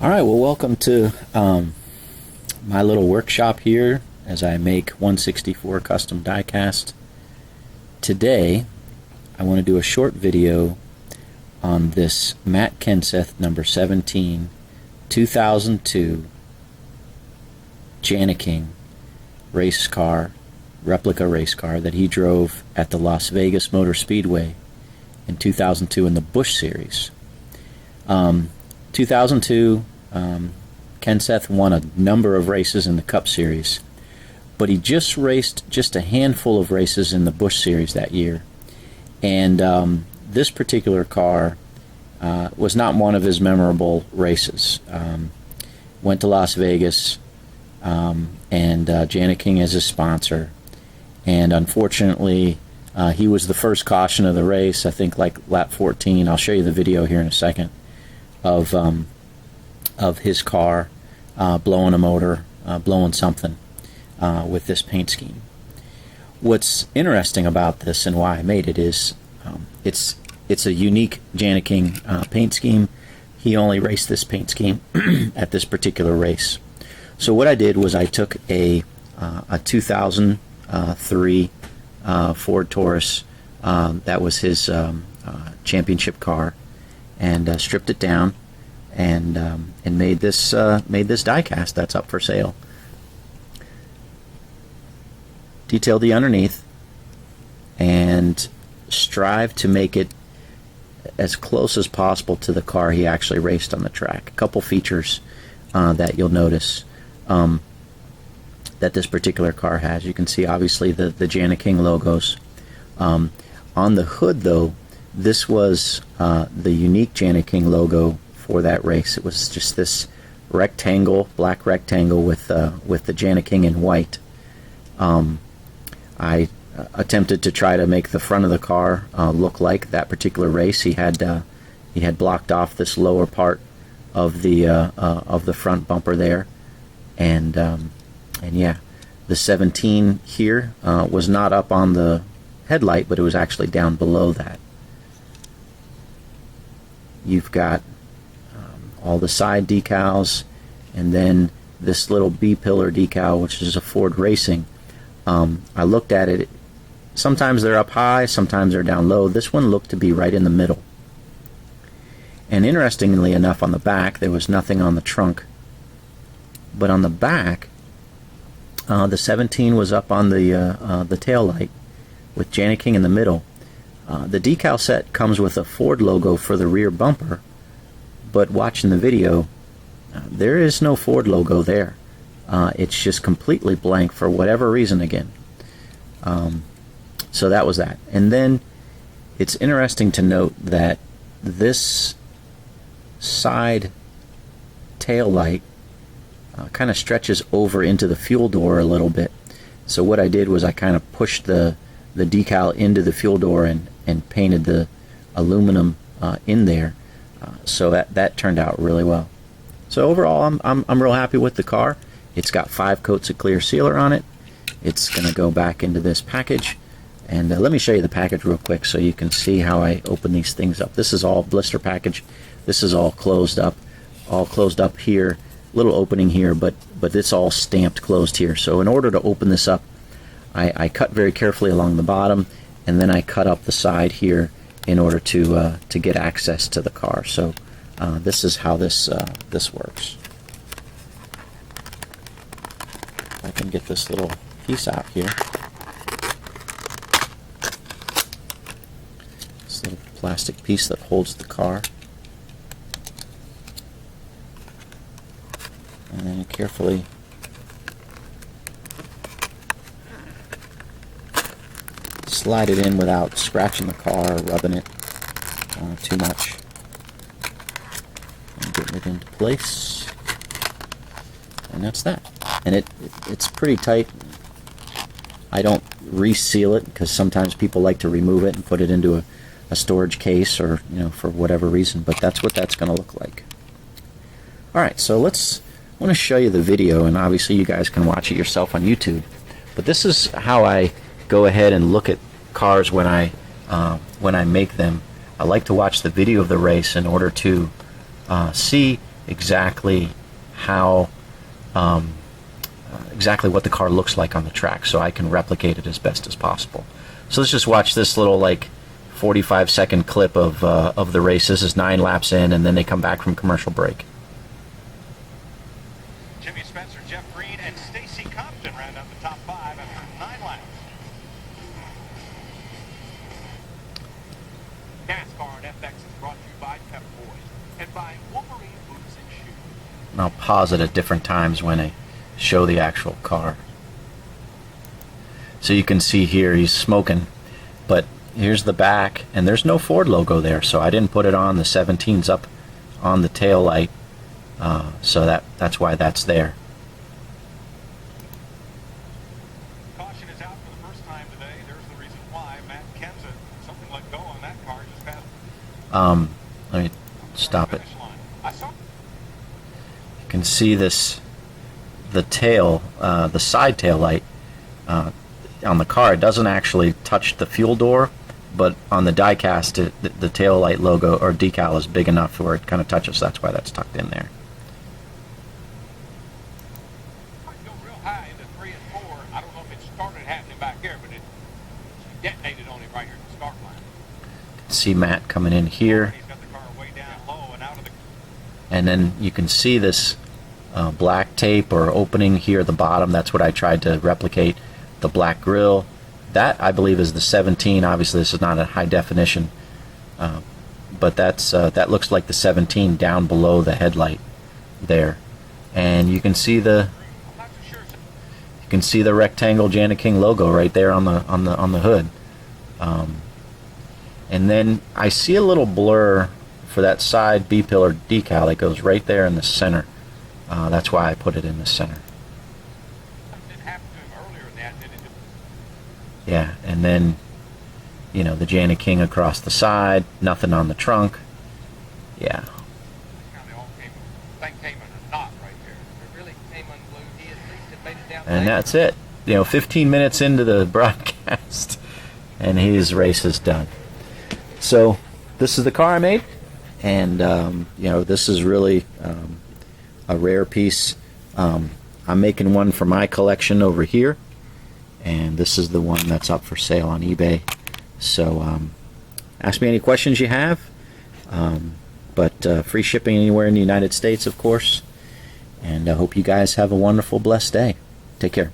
Alright, well, welcome to my little workshop here as I make 164 custom diecast. Today I want to do a short video on this Matt Kenseth number 17 2002 Janiking race car, replica race car that he drove at the Las Vegas Motor Speedway in 2002 in the Busch series. 2002, Kenseth won a number of races in the Cup Series, but he just raced just a handful of races in the Busch Series that year. And this particular car was not one of his memorable races. Went to Las Vegas, and Janiking as his sponsor. And unfortunately, he was the first caution of the race, I think like lap 14. I'll show you the video here in a second of his car blowing a motor, blowing something with this paint scheme. What's interesting about this and why I made it is it's a unique Janiking paint scheme. He only raced this paint scheme at this particular race. So what I did was I took a 2003 Ford Taurus that was his championship car, and stripped it down and made this diecast that's up for sale. Detailed the underneath and strive to make it as close as possible to the car he actually raced on the track. A couple features that you'll notice that this particular car has. You can see obviously the Janiking logos. On the hood though, this was the unique Janiking logo for that race. It was just this rectangle, black rectangle with the Janiking in white. I attempted to try to make the front of the car look like that particular race. He had blocked off this lower part of the front bumper there, and yeah, the 17 here was not up on the headlight, but it was actually down below that. You've got all the side decals, and then this little B-pillar decal, which is a Ford Racing. I looked at it. Sometimes they're up high, sometimes they're down low. This one looked to be right in the middle. And interestingly enough, on the back, there was nothing on the trunk. But on the back, the 17 was up on the tail light with Janiking in the middle. The decal set comes with a Ford logo for the rear bumper, but watching the video, there is no Ford logo there. It's just completely blank for whatever reason again. So that was that. And then it's interesting to note that this side tail light kind of stretches over into the fuel door a little bit. So what I did was I kind of pushed the decal into the fuel door and painted the aluminum in there, so that turned out really well. So overall, I'm real happy with the car. It's got 5 coats of clear sealer on it. It's going to go back into this package, and let me show you the package real quick so you can see how I open these things up. This is all blister package. This is all closed up here. Little opening here, but it's all stamped closed here. So in order to open this up, I cut very carefully along the bottom, and then I cut up the side here in order to get access to the car. So this is how this works. I can get this little piece out here. This little plastic piece that holds the car. And then carefully slide it in without scratching the car or rubbing it too much. And getting it into place. And that's that. And it's pretty tight. I don't reseal it because sometimes people like to remove it and put it into a storage case, or for whatever reason, but that's what that's going to look like. Alright, so I want to show you the video, and obviously you guys can watch it yourself on YouTube, but this is how I go ahead and look at cars when I make them. I like to watch the video of the race in order to see exactly how exactly what the car looks like on the track, so I can replicate it as best as possible. So let's just watch this little like 45-second clip of the race. This is 9 laps in, and then they come back from commercial break. Jimmy Spencer, Jeff Green, and Stacy Compton round out the top 5 after 9 laps. NASCAR and FX is brought to you by Pep Boys and by Wolverine Boots and Shoes. And I'll pause it at different times when I show the actual car. So you can see here he's smoking, but here's the back, and there's no Ford logo there, so I didn't put it on. The 17's up on the tail light, so that's why that's there. Caution is out for the first time today. There's the reason why. Matt Kenseth, something let go on that car just passed. Let me stop it. I saw. You can see this, the tail, the side tail light on the car. It doesn't actually touch the fuel door, but on the diecast, the tail light logo or decal is big enough where it kind of touches. That's why that's tucked in there. Go real high into 3 and 4. I don't know if it started happening back here, but it detonated on it right here at the start line. See Matt coming in here, He's got the car way down low and out of the. and then you can see this black tape or opening here at the bottom. That's what I tried to replicate. The black grill, that I believe is the 17. Obviously this is not a high definition, but that looks like the 17 down below the headlight there, and you can see the rectangle Janiking logo right there on the hood, and then I see a little blur for that side B pillar decal that goes right there in the center. That's why I put it in the center. Yeah, and then, you know, the Janiking across the side, nothing on the trunk. Yeah. And that's it. You know, 15 minutes into the broadcast, and his race is done. So, this is the car I made, and, you know, this is really a rare piece. I'm making one for my collection over here, and this is the one that's up for sale on eBay. So ask me any questions you have, but free shipping anywhere in the United States, of course, and I hope you guys have a wonderful, blessed day. Take care.